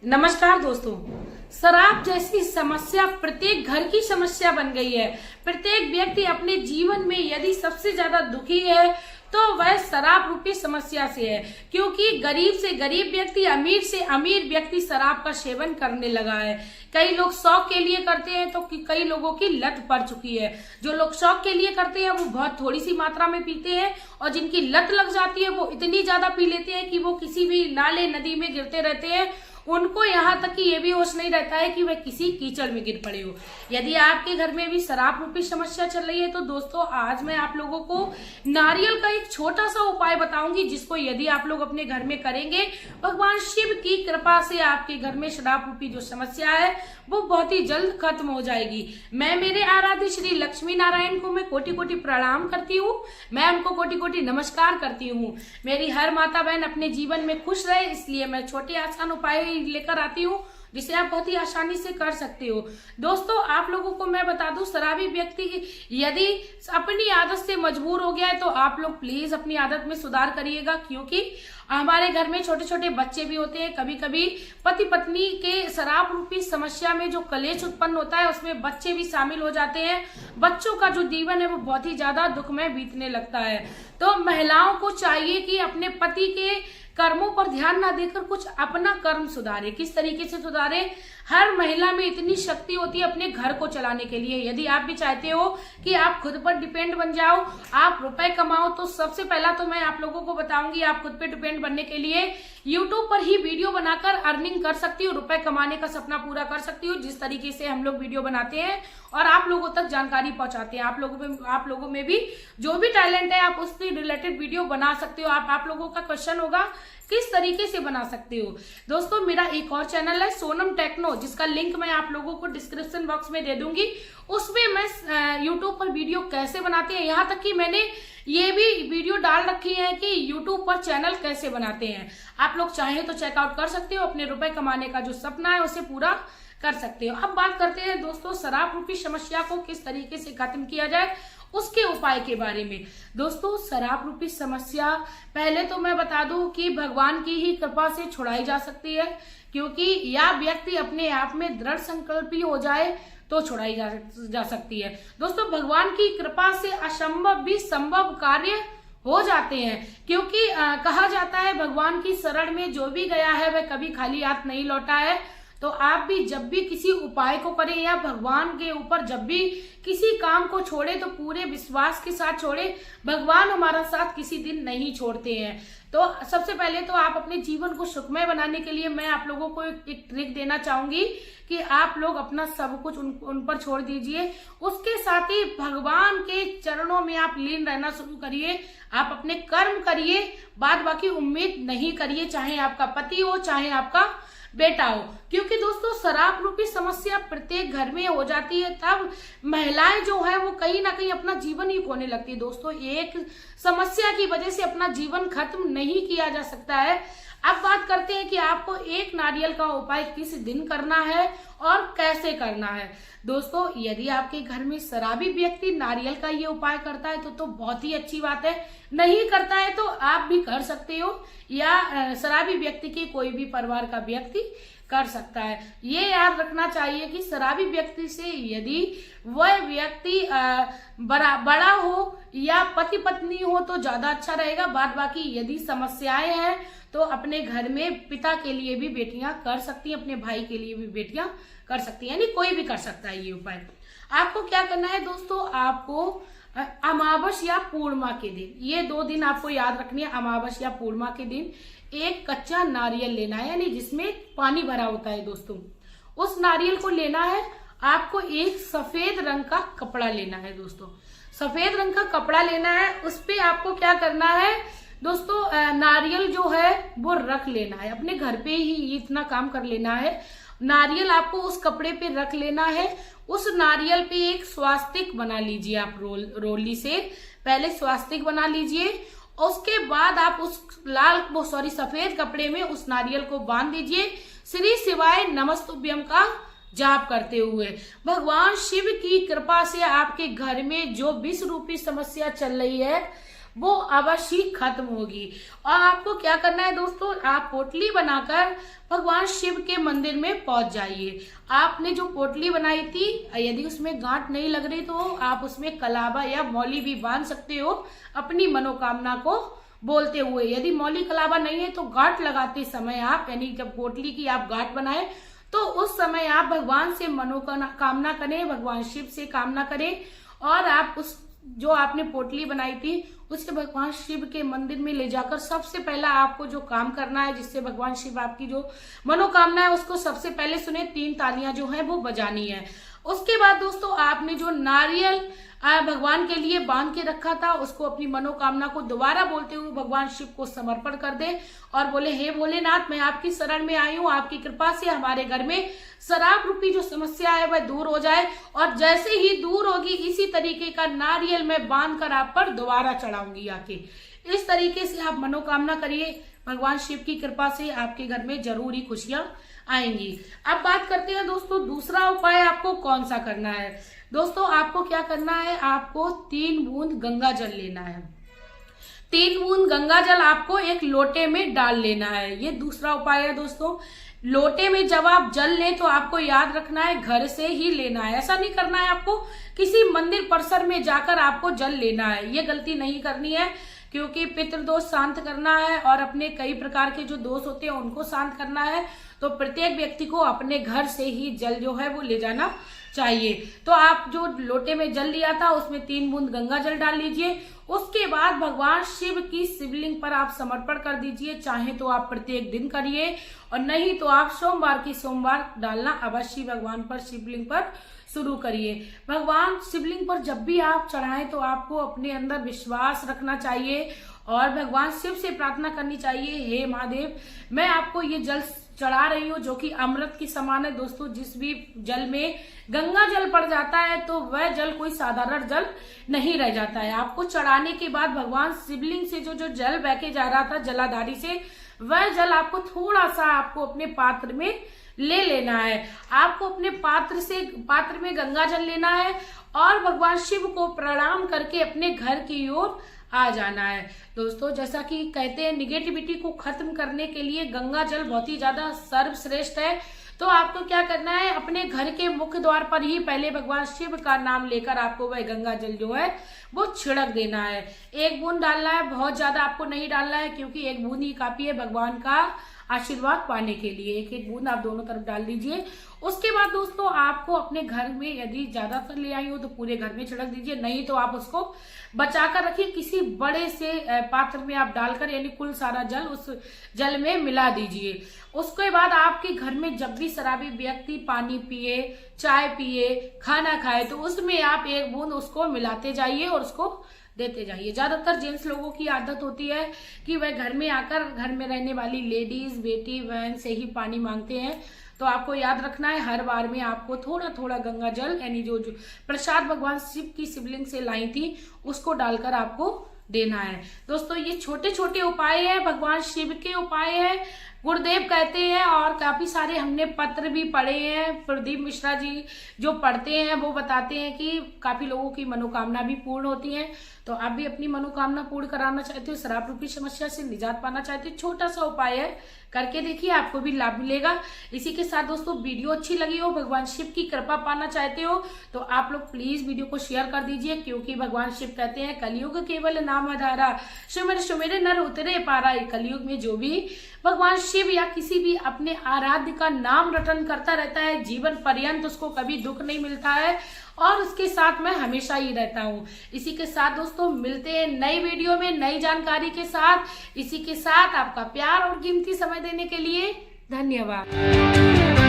नमस्कार दोस्तों। शराब जैसी समस्या प्रत्येक घर की समस्या बन गई है। प्रत्येक व्यक्ति अपने जीवन में यदि सबसे ज्यादा दुखी है तो वह शराब रूपी समस्या से है, क्योंकि गरीब से गरीब व्यक्ति, अमीर से अमीर व्यक्ति शराब का सेवन करने लगा है। कई लोग शौक के लिए करते हैं तो कई लोगों की लत पड़ चुकी है। जो लोग शौक के लिए करते हैं वो बहुत थोड़ी सी मात्रा में पीते हैं, और जिनकी लत लग जाती है वो इतनी ज्यादा पी लेते हैं कि वो किसी भी नाले नदी में गिरते रहते हैं। उनको यहाँ तक कि ये भी होश नहीं रहता है कि वह किसी कीचड़ में गिर पड़े हो। यदि आपके घर में भी शराब रूपी समस्या चल रही है तो दोस्तों आज मैं आप लोगों को नारियल का एक छोटा सा उपाय बताऊंगी, जिसको यदि आप लोग अपने घर में करेंगे, भगवान शिव की कृपा से आपके घर में शराब रूपी जो समस्या है वो बहुत ही जल्द खत्म हो जाएगी। मैं मेरे आराध्य श्री लक्ष्मी नारायण को मैं कोटि कोटि प्रणाम करती हूँ, मैं उनको कोटि कोटि नमस्कार करती हूँ। मेरी हर माता बहन अपने जीवन में खुश रहे, इसलिए मैं छोटे आसान उपाय लेकर आती हूँ जिसे आप बहुत ही आसानी से कर सकते हो। दोस्तों आप लोगों को मैं बता दूं, शराबी व्यक्ति यदि अपनी आदत से मजबूर हो गया है तो आप लोग प्लीज अपनी आदत में सुधार करिएगा, क्योंकि हमारे घर में छोटे छोटे बच्चे भी होते हैं। कभी कभी पति पत्नी के शराब रूपी समस्या में जो कलेश उत्पन्न होता है उसमें बच्चे भी शामिल हो जाते हैं। बच्चों का जो जीवन है वो बहुत ही ज्यादा दुखमय बीतने लगता है। तो महिलाओं को चाहिए कि अपने पति के कर्मों पर ध्यान ना देकर कुछ अपना कर्म सुधारे। किस तरीके से सुधारे? हर महिला में इतनी शक्ति होती है अपने घर को चलाने के लिए। यदि आप भी चाहते हो कि आप खुद पर डिपेंड बन जाओ, आप रुपए कमाओ, तो सबसे पहला तो मैं आप लोगों को बताऊंगी आप खुद पे डिपेंड बनने के लिए यूट्यूब पर ही वीडियो बनाकर अर्निंग कर सकती हो, रुपए कमाने का सपना पूरा कर सकती हो। जिस तरीके से हम लोग वीडियो बनाते हैं और आप लोगों तक जानकारी पहुंचाते हैं, आप लोगों में भी जो भी टैलेंट है आप उससे रिलेटेड वीडियो बना सकते हो। आप लोगों का क्वेश्चन होगा किस तरीके से बना सकते हो। दोस्तों मेरा एक और चैनल है सोनम टेक्नो, जिसका लिंक मैं आप लोगों को डिस्क्रिप्शन बॉक्स में दे दूंगी। उसमें मैं यूट्यूब पर वीडियो कैसे बनाते हैं, यहाँ तक कि मैंने ये भी वीडियो डाल रखी है कि यूट्यूब पर चैनल कैसे बनाते हैं। आप लोग चाहे तो चेकआउट कर सकते हो, अपने रुपए कमाने का जो सपना है उसे पूरा कर सकते हो। अब बात करते हैं दोस्तों शराब रूपी समस्या को किस तरीके से खत्म किया जाए उसके उपाय के बारे में। दोस्तों शराब रूपी समस्या पहले तो मैं बता दूं कि भगवान की ही कृपा से छुड़ाई जा सकती है, क्योंकि यह व्यक्ति अपने आप में दृढ़ संकल्पी हो जाए तो छुड़ाई जा सकती है। दोस्तों भगवान की कृपा से असंभव भी संभव कार्य हो जाते हैं, क्योंकि कहा जाता है भगवान की शरण में जो भी गया है वह कभी खाली हाथ नहीं लौटा है। तो आप भी जब भी किसी उपाय को करें या भगवान के ऊपर जब भी किसी काम को छोड़े तो पूरे विश्वास के साथ छोड़े। भगवान हमारा साथ किसी दिन नहीं छोड़ते हैं। तो सबसे पहले तो आप अपने जीवन को सुखमय बनाने के लिए मैं आप लोगों को एक ट्रिक देना चाहूंगी कि आप लोग अपना सब कुछ उन पर छोड़ दीजिए। उसके साथ ही भगवान के चरणों में आप लीन रहना शुरू करिए। आप अपने कर्म करिए, बाद बाकी उम्मीद नहीं करिए, चाहे आपका पति हो चाहे आपका बेटा हो। क्योंकि दोस्तों शराब रूपी समस्या प्रत्येक घर में हो जाती है, तब महिलाएं जो है वो कहीं ना कहीं अपना जीवन ही खोने लगती है। दोस्तों एक समस्या की वजह से अपना जीवन खत्म नहीं किया जा सकता है। अब बात करते हैं कि आपको एक नारियल का उपाय किस दिन करना है और कैसे करना है। दोस्तों यदि आपके घर में शराबी व्यक्ति नारियल का ये उपाय करता है तो बहुत ही अच्छी बात है। नहीं करता है तो आप भी कर सकते हो, या शराबी व्यक्ति के कोई भी परिवार का व्यक्ति कर सकता है। ये याद रखना चाहिए कि शराबी व्यक्ति से यदि वह व्यक्ति बड़ा हो या पति पत्नी हो तो ज्यादा अच्छा रहेगा। बाद बाकी यदि समस्याएं हैं तो अपने घर में पिता के लिए भी बेटियां कर सकती हैं, अपने भाई के लिए भी बेटियां कर सकती हैं, यानी कोई भी कर सकता है ये उपाय। आपको क्या करना है दोस्तों, आपको अमावस या पूर्णिमा के दिन, ये 2 दिन आपको याद रखनी है। अमावस या पूर्णिमा के दिन एक कच्चा नारियल लेना है, यानी जिसमें पानी भरा होता है दोस्तों, उस नारियल को लेना है। आपको एक सफेद रंग का कपड़ा लेना है दोस्तों, सफेद रंग का कपड़ा लेना है। उस पे आपको क्या करना है दोस्तों, नारियल जो है वो रख लेना है। अपने घर पे ही इतना काम कर लेना है। नारियल आपको उस कपड़े पे रख लेना है। उस नारियल पे एक स्वास्तिक बना लीजिए आप रोली से, पहले स्वास्तिक बना लीजिए। उसके बाद आप उस सफेद कपड़े में उस नारियल को बांध दीजिए। श्री शिवाय नमस्तुभ्यम का जाप करते हुए भगवान शिव की कृपा से आपके घर में जो विष रूपी समस्या चल रही है वो अवश्य खत्म होगी। और आपको क्या करना है दोस्तों, आप पोटली बनाकर भगवान शिव के मंदिर में पहुंच जाइए। आपने जो पोटली बनाई थी, यदि उसमें गांठ नहीं लग रही तो आप उसमें कलावा या मौली भी बांध सकते हो अपनी मनोकामना को बोलते हुए। यदि मौली कलावा नहीं है तो गांठ लगाते समय आप, यानी जब पोटली की आप गांठ बनाए तो उस समय आप भगवान से मनोकामना करें, भगवान शिव से कामना करें और आप उस जो आपने पोटली बनाई थी उसे भगवान शिव के मंदिर में ले जाकर सबसे पहला आपको जो काम करना है, जिससे भगवान शिव आपकी जो मनोकामना है उसको सबसे पहले सुने, 3 तालियां जो है वो बजानी है। उसके बाद दोस्तों आपने जो नारियल भगवान के लिए बांध के रखा था उसको अपनी मनोकामना को दोबारा बोलते हुए भगवान शिव को समर्पण कर दे और बोले, हे भोलेनाथ, मैं आपकी शरण में आई हूँ, आपकी कृपा से हमारे घर में शराब रूपी जो समस्या है वह दूर हो जाए। और जैसे ही दूर होगी इसी तरीके का नारियल मैं बांध कर आप पर दोबारा चढ़ाऊंगी आके। इस तरीके से आप मनोकामना करिए, भगवान शिव की कृपा से आपके घर में जरूर ही खुशियां आएंगी। अब बात करते हैं दोस्तों दूसरा उपाय आपको कौन सा करना है। दोस्तों आपको क्या करना है, आपको 3 बूंद गंगा जल लेना है। 3 बूंद गंगा जल आपको एक लोटे में डाल लेना है। ये दूसरा उपाय है दोस्तों। लोटे में जब आप जल लें तो आपको याद रखना है घर से ही लेना है। ऐसा नहीं करना है आपको किसी मंदिर परिसर में जाकर आपको जल लेना है, ये गलती नहीं करनी है, क्योंकि पितृदोष शांत करना है और अपने कई प्रकार के जो दोष होते हैं उनको शांत करना है। तो प्रत्येक व्यक्ति को अपने घर से ही जल जो है वो ले जाना चाहिए। तो आप जो लोटे में जल लिया था उसमें 3 बूंद गंगा जल डाल लीजिए। उसके बाद भगवान शिव की शिवलिंग पर आप समर्पण कर दीजिए। चाहे तो आप प्रत्येक दिन करिए और नहीं तो आप सोमवार की सोमवार डालना अवश्य भगवान पर शिवलिंग पर शुरू करिए। भगवान शिवलिंग पर जब भी आप चढ़ाएं तो आपको अपने अंदर विश्वास रखना चाहिए और भगवान शिव से प्रार्थना करनी चाहिए, हे महादेव, मैं आपको ये जल चढ़ा रही हूँ जो कि अमृत की समान है। दोस्तों जिस भी जल में गंगा जल पड़ जाता है तो वह जल कोई साधारण जल नहीं रह जाता है। आपको चढ़ाने के बाद भगवान शिवलिंग से जो जल बह के जा रहा था जलाधारी से, वह जल आपको थोड़ा सा आपको अपने पात्र में ले लेना है। आपको अपने पात्र में गंगा जल लेना है और भगवान शिव को प्रणाम करके अपने घर की ओर आ जाना है। दोस्तों जैसा कि कहते हैं निगेटिविटी को खत्म करने के लिए गंगा जल बहुत ही ज्यादा सर्वश्रेष्ठ है। तो आपको क्या करना है, अपने घर के मुख्य द्वार पर ही पहले भगवान शिव का नाम लेकर आपको वह गंगा जल जो है वो छिड़क देना है। 1 बूंद डालना है, बहुत ज्यादा आपको नहीं डालना है, क्योंकि 1 बूंद ही काफी है भगवान का आशीर्वाद पाने के लिए। 1-1 बूंद आप दोनों तरफ डाल दीजिए। उसके बाद दोस्तों आपको अपने घर में यदि ज्यादातर ले आई हो तो पूरे घर में छिड़क दीजिए, नहीं तो आप उसको बचाकर रखिए, किसी बड़े से पात्र में आप डालकर, यानी कुल सारा जल उस जल में मिला दीजिए। उसके बाद आपके घर में जब भी शराबी व्यक्ति पानी पिए, चाय पिए, खाना खाए तो उसमें आप 1 बूंद उसको मिलाते जाइए और उसको देते जाइए। ज्यादातर जेंट्स लोगों की आदत होती है कि वह घर में आकर घर में रहने वाली लेडीज, बेटी, बहन से ही पानी मांगते हैं। तो आपको याद रखना है हर बार में आपको थोड़ा थोड़ा गंगा जल, यानी जो प्रसाद भगवान शिव की शिवलिंग से लाई थी उसको डालकर आपको देना है। दोस्तों ये छोटे छोटे उपाय है, भगवान शिव के उपाय है, गुरुदेव कहते हैं, और काफी सारे हमने पत्र भी पढ़े हैं। प्रदीप मिश्रा जी जो पढ़ते हैं वो बताते हैं कि काफी लोगों की मनोकामना भी पूर्ण होती है। तो आप भी अपनी मनोकामना पूर्ण कराना चाहते हो, शराब रूपी समस्या से निजात पाना चाहते हो, छोटा सा उपाय है, करके देखिए, आपको भी लाभ मिलेगा। इसी के साथ दोस्तों वीडियो अच्छी लगी हो, भगवान शिव की कृपा पाना चाहते हो तो आप लोग प्लीज वीडियो को शेयर कर दीजिए, क्योंकि भगवान शिव कहते हैं कलयुग केवल नाम आधारा, सुमिर सुमिर नर उतरे पारा। कलयुग में जो भी भगवान शिव या किसी भी अपने आराध्य का नाम रटन करता रहता है, जीवन पर्यंत उसको कभी दुख नहीं मिलता है और उसके साथ मैं हमेशा ही रहता हूँ। इसी के साथ दोस्तों मिलते हैं नई वीडियो में नई जानकारी के साथ। इसी के साथ आपका प्यार और कीमती समय देने के लिए धन्यवाद।